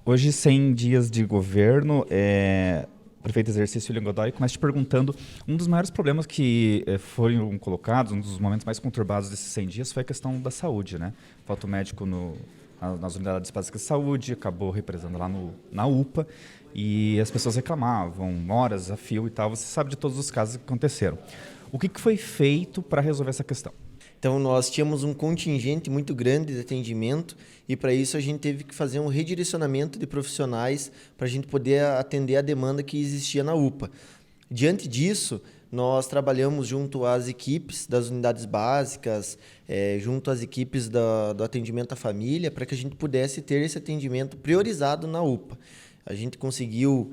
Hoje, 100 dias de governo, prefeito exercício William Godoy, começa te perguntando, um dos maiores problemas que foram colocados, um dos momentos mais conturbados desses 100 dias foi a questão da saúde, né? Falta o médico nas unidades básicas de saúde, acabou represando lá na UPA, e as pessoas reclamavam, horas a fio e tal. Você sabe de todos os casos que aconteceram. O que foi feito para resolver essa questão? Então, nós tínhamos um contingente muito grande de atendimento e, para isso, a gente teve que fazer um redirecionamento de profissionais para a gente poder atender a demanda que existia na UPA. Diante disso, nós trabalhamos junto às equipes das unidades básicas, junto às equipes do atendimento à família, para que a gente pudesse ter esse atendimento priorizado na UPA. A gente conseguiu,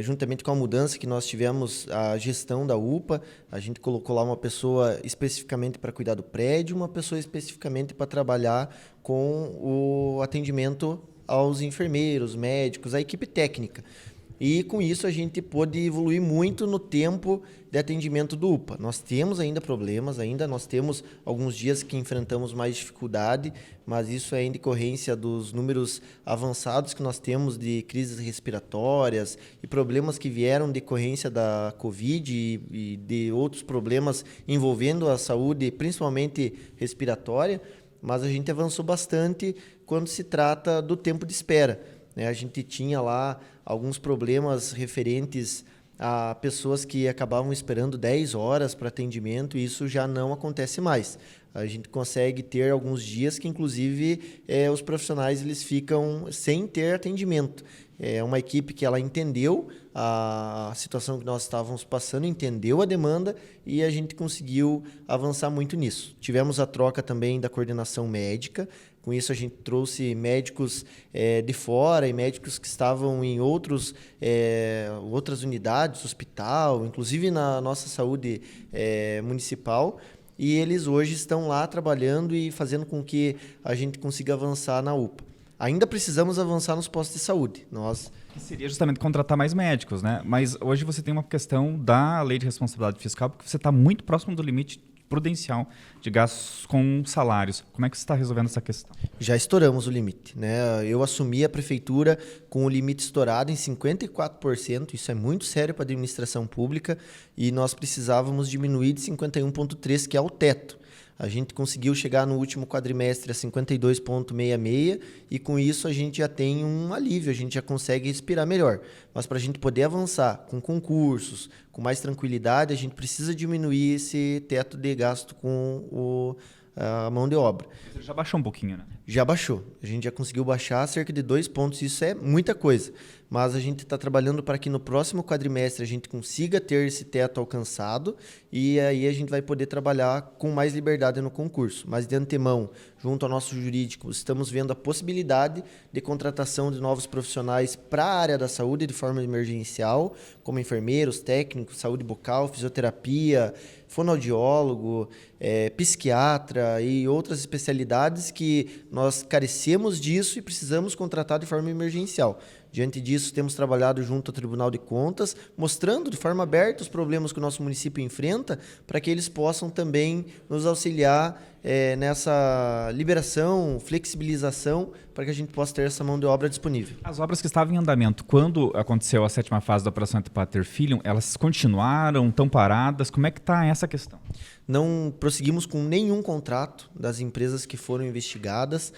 juntamente com a mudança que nós tivemos, a gestão da UPA, a gente colocou lá uma pessoa especificamente para cuidar do prédio, uma pessoa especificamente para trabalhar com o atendimento aos enfermeiros, médicos, a equipe técnica. E com isso a gente pôde evoluir muito no tempo de atendimento do UPA. Nós temos ainda problemas, nós temos alguns dias que enfrentamos mais dificuldade, mas isso é em decorrência dos números avançados que nós temos de crises respiratórias e problemas que vieram em decorrência da Covid e de outros problemas envolvendo a saúde, principalmente respiratória, mas a gente avançou bastante quando se trata do tempo de espera. A gente tinha lá alguns problemas referentes a pessoas que acabavam esperando 10 horas para atendimento, e isso já não acontece mais. A gente consegue ter alguns dias que, inclusive, os profissionais eles ficam sem ter atendimento. É uma equipe que ela entendeu a situação que nós estávamos passando, entendeu a demanda, e a gente conseguiu avançar muito nisso. Tivemos a troca também da coordenação médica. Com isso, a gente trouxe médicos de fora e médicos que estavam em outras unidades, hospital, inclusive na nossa saúde municipal. E eles hoje estão lá trabalhando e fazendo com que a gente consiga avançar na UPA. Ainda precisamos avançar nos postos de saúde. Que seria justamente contratar mais médicos, né? Mas hoje você tem uma questão da lei de responsabilidade fiscal, porque você está muito próximo do limite prudencial de gastos com salários. Como é que você está resolvendo essa questão? Já estouramos o limite, né? Eu assumi a prefeitura com o limite estourado em 54%, isso é muito sério para a administração pública, e nós precisávamos diminuir de 51,3%, que é o teto. A gente conseguiu chegar no último quadrimestre a 52,66 e com isso a gente já tem um alívio, a gente já consegue respirar melhor. Mas para a gente poder avançar com concursos, com mais tranquilidade, a gente precisa diminuir esse teto de gasto com a mão de obra. Você já baixou um pouquinho, né? Já baixou. A gente já conseguiu baixar cerca de 2 pontos. Isso é muita coisa. Mas a gente está trabalhando para que no próximo quadrimestre a gente consiga ter esse teto alcançado e aí a gente vai poder trabalhar com mais liberdade no concurso. Mas de antemão, junto ao nosso jurídico, estamos vendo a possibilidade de contratação de novos profissionais para a área da saúde de forma emergencial, como enfermeiros, técnicos, saúde bucal, fisioterapia, fonoaudiólogo, psiquiatra e outras especialidades que nós carecemos disso e precisamos contratar de forma emergencial. Diante disso, temos trabalhado junto ao Tribunal de Contas, mostrando de forma aberta os problemas que o nosso município enfrenta, para que eles possam também nos auxiliar nessa liberação, flexibilização, para que a gente possa ter essa mão de obra disponível. As obras que estavam em andamento, quando aconteceu a 7ª fase da Operação Entre Pater Filium, elas continuaram, estão paradas? Como é que está essa questão? Não prosseguimos com nenhum contrato das empresas que foram investigadas.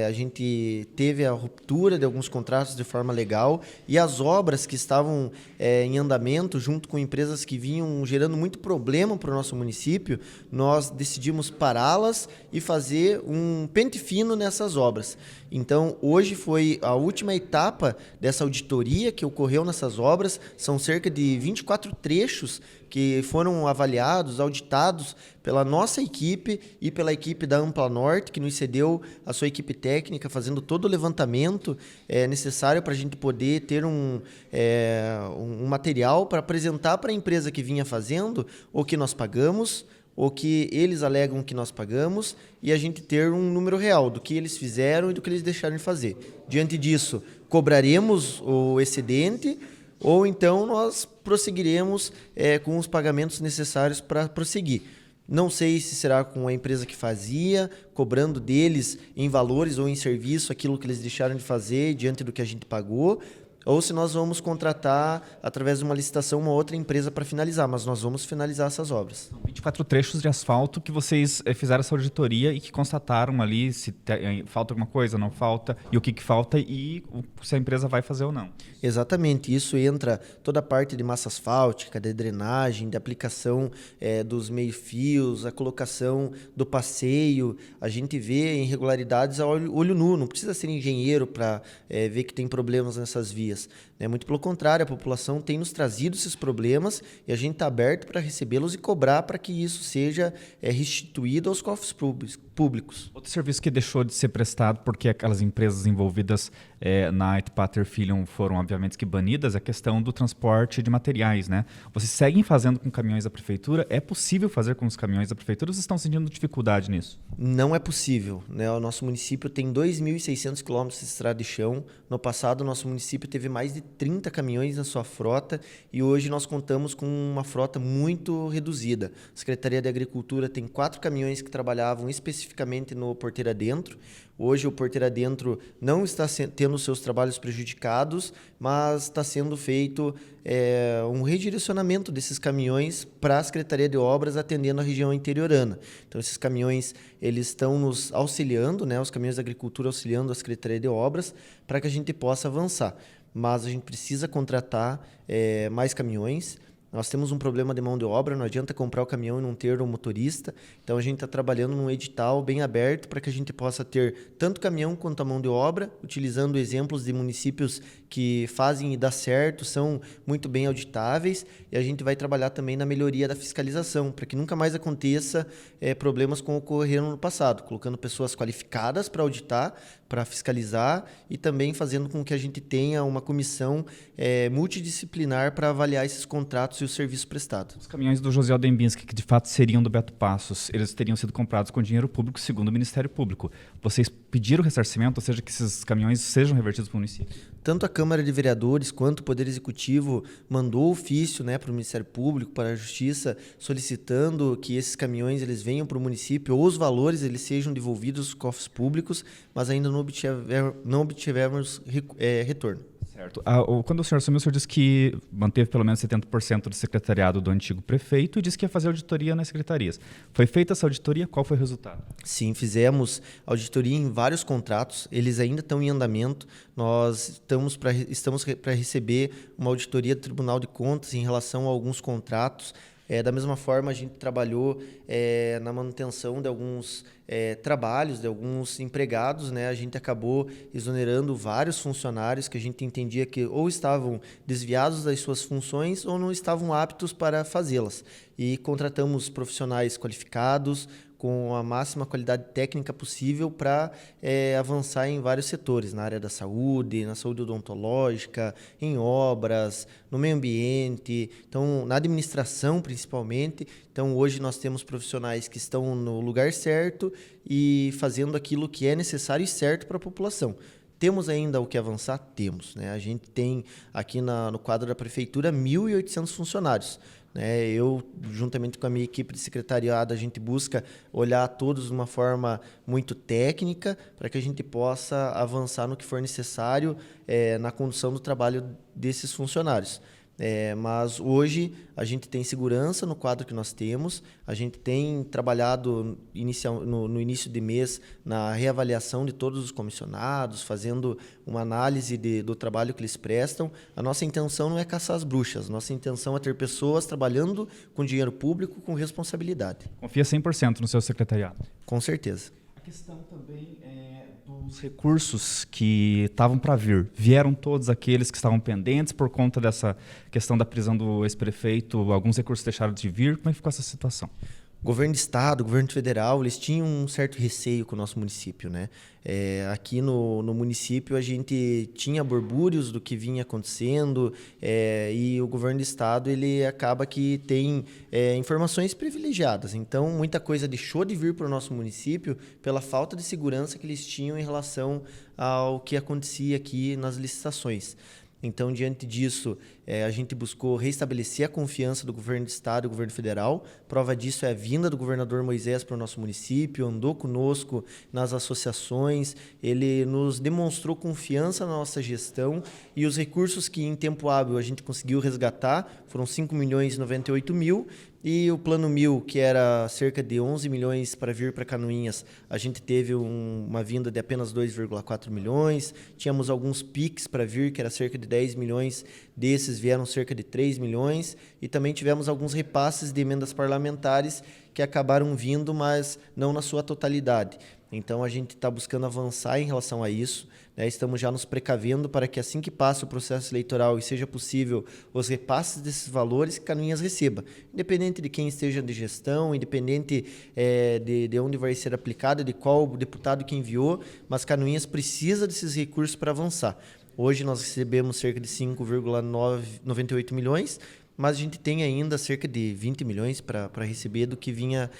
A gente teve a ruptura de alguns contratos de forma legal e as obras que estavam em andamento, junto com empresas que vinham gerando muito problema para o nosso município, nós decidimos pará-las e fazer um pente fino nessas obras. Então, hoje foi a última etapa dessa auditoria que ocorreu nessas obras. São cerca de 24 trechos que foram avaliados, auditados pela nossa equipe e pela equipe da Ampla Norte, que nos cedeu a sua equipe técnica, fazendo todo o levantamento necessário para a gente poder ter um material para apresentar para a empresa que vinha fazendo o que nós pagamos, o que eles alegam que nós pagamos, e a gente ter um número real do que eles fizeram e do que eles deixaram de fazer. Diante disso, cobraremos o excedente, ou então nós prosseguiremos com os pagamentos necessários para prosseguir. Não sei se será com a empresa que fazia, cobrando deles em valores ou em serviço aquilo que eles deixaram de fazer diante do que a gente pagou, ou se nós vamos contratar, através de uma licitação, uma outra empresa para finalizar, mas nós vamos finalizar essas obras. São 24 trechos de asfalto que vocês fizeram essa auditoria e que constataram ali se falta alguma coisa, não falta, e o que falta e se a empresa vai fazer ou não. Exatamente, isso entra toda a parte de massa asfáltica, de drenagem, de aplicação dos meio-fios, a colocação do passeio. A gente vê irregularidades a olho nu, não precisa ser engenheiro para ver que tem problemas nessas vias. Muito pelo contrário, a população tem nos trazido esses problemas e a gente está aberto para recebê-los e cobrar para que isso seja restituído aos cofres públicos. Outro serviço que deixou de ser prestado porque aquelas empresas envolvidas na Pater Filium foram, obviamente, que banidas, é a questão do transporte de materiais, né? Vocês seguem fazendo com caminhões da prefeitura? É possível fazer com os caminhões da prefeitura ou vocês estão sentindo dificuldade nisso? Não é possível, né? O nosso município tem 2.600 quilômetros de estrada de chão. No passado, o nosso município teve mais de 30 caminhões na sua frota e hoje nós contamos com uma frota muito reduzida. A Secretaria de Agricultura tem 4 caminhões que trabalhavam especificamente no Porteira Dentro. Hoje o Porteira Dentro não está tendo seus trabalhos prejudicados, mas está sendo feito um redirecionamento desses caminhões para a Secretaria de Obras atendendo a região interiorana. Então esses caminhões eles estão nos auxiliando, né, os caminhões da Agricultura auxiliando a Secretaria de Obras para que a gente possa avançar. Mas a gente precisa contratar mais caminhões. Nós temos um problema de mão de obra, não adianta comprar o caminhão e não ter um motorista. Então, a gente está trabalhando num edital bem aberto para que a gente possa ter tanto caminhão quanto a mão de obra, utilizando exemplos de municípios que fazem e dá certo, são muito bem auditáveis. E a gente vai trabalhar também na melhoria da fiscalização, para que nunca mais aconteça problemas como ocorreram no passado, colocando pessoas qualificadas para auditar, para fiscalizar e também fazendo com que a gente tenha uma comissão multidisciplinar para avaliar esses contratos e o serviço prestado. Os caminhões do José Aldembinski, que de fato seriam do Beto Passos, eles teriam sido comprados com dinheiro público, segundo o Ministério Público. Vocês pediram ressarcimento, ou seja, que esses caminhões sejam revertidos para o município? Tanto a Câmara de Vereadores quanto o Poder Executivo mandou ofício para o Ministério Público, para a Justiça, solicitando que esses caminhões eles venham para o município ou os valores eles sejam devolvidos aos cofres públicos, mas ainda não obtivemos retorno. Certo. Quando o senhor assumiu, o senhor disse que manteve pelo menos 70% do secretariado do antigo prefeito e disse que ia fazer auditoria nas secretarias. Foi feita essa auditoria? Qual foi o resultado? Sim, fizemos auditoria em vários contratos, eles ainda estão em andamento. Nós estamos para receber uma auditoria do Tribunal de Contas em relação a alguns contratos. Da mesma forma, a gente trabalhou na manutenção de alguns trabalhos, de alguns empregados, né? A gente acabou exonerando vários funcionários que a gente entendia que ou estavam desviados das suas funções ou não estavam aptos para fazê-las. E contratamos profissionais qualificados, com a máxima qualidade técnica possível para avançar em vários setores, na área da saúde, na saúde odontológica, em obras, no meio ambiente, então na administração principalmente. Então hoje nós temos profissionais que estão no lugar certo e fazendo aquilo que é necessário e certo para a população. Temos ainda o que avançar? Temos, né? A gente tem aqui no quadro da Prefeitura 1.800 funcionários. Eu, juntamente com a minha equipe de secretariado, a gente busca olhar todos de uma forma muito técnica para que a gente possa avançar no que for necessário na condução do trabalho desses funcionários. Mas hoje a gente tem segurança no quadro que nós temos, a gente tem trabalhado no início de mês na reavaliação de todos os comissionados, fazendo uma análise do trabalho que eles prestam. A nossa intenção não é caçar as bruxas, nossa intenção é ter pessoas trabalhando com dinheiro público com responsabilidade. Confia 100% no seu secretariado? Com certeza. A questão também dos recursos que estavam para vir. Vieram todos aqueles que estavam pendentes por conta dessa questão da prisão do ex-prefeito? Alguns recursos deixaram de vir? Como é que ficou essa situação? Governo de Estado, governo federal, eles tinham um certo receio com o nosso município, né? Aqui no município a gente tinha burbúrios do que vinha acontecendo e o governo de Estado ele acaba que tem informações privilegiadas. Então, muita coisa deixou de vir para o nosso município pela falta de segurança que eles tinham em relação ao que acontecia aqui nas licitações. Então, diante disso, a gente buscou restabelecer a confiança do governo do estado e do governo federal. Prova disso é a vinda do governador Moisés para o nosso município, andou conosco nas associações, ele nos demonstrou confiança na nossa gestão e os recursos que em tempo hábil a gente conseguiu resgatar foram 5.098.000. E o Plano 1000, que era cerca de 11 milhões para vir para Canoinhas, a gente teve uma vinda de apenas 2,4 milhões. Tínhamos alguns PIX para vir, que era cerca de 10 milhões. Desses vieram cerca de 3 milhões. E também tivemos alguns repasses de emendas parlamentares que acabaram vindo, mas não na sua totalidade. Então, a gente está buscando avançar em relação a isso, né? Estamos já nos precavendo para que assim que passe o processo eleitoral e seja possível os repasses desses valores, que Canoinhas receba. Independente de quem esteja de gestão, independente de onde vai ser aplicado, de qual deputado que enviou, mas Canoinhas precisa desses recursos para avançar. Hoje nós recebemos cerca de 5,98 milhões, mas a gente tem ainda cerca de 20 milhões para receber do que vinha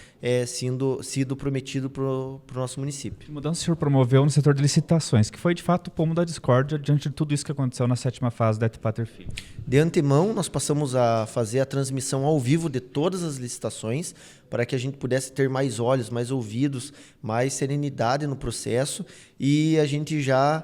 sido prometido para o nosso município. Que mudança o senhor promoveu no setor de licitações, que foi de fato o pomo da discórdia diante de tudo isso que aconteceu na 7ª fase da Etpater Filho? De antemão, nós passamos a fazer a transmissão ao vivo de todas as licitações para que a gente pudesse ter mais olhos, mais ouvidos, mais serenidade no processo, e a gente já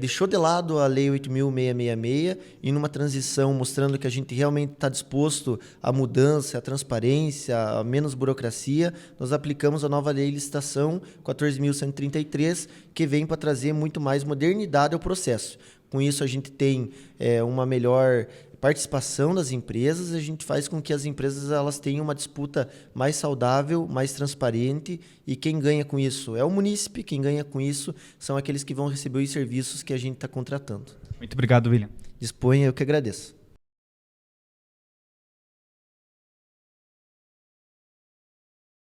deixou de lado a Lei 8.666 e numa transição mostrando que a gente realmente está disposto à mudança, à transparência, a menos burocracia, nós aplicamos a nova Lei de Licitação 14.133, que vem para trazer muito mais modernidade ao processo. Com isso, a gente tem uma melhor participação das empresas, a gente faz com que as empresas elas tenham uma disputa mais saudável, mais transparente, e quem ganha com isso é o munícipe, quem ganha com isso são aqueles que vão receber os serviços que a gente está contratando. Muito obrigado, William. Disponha, eu que agradeço.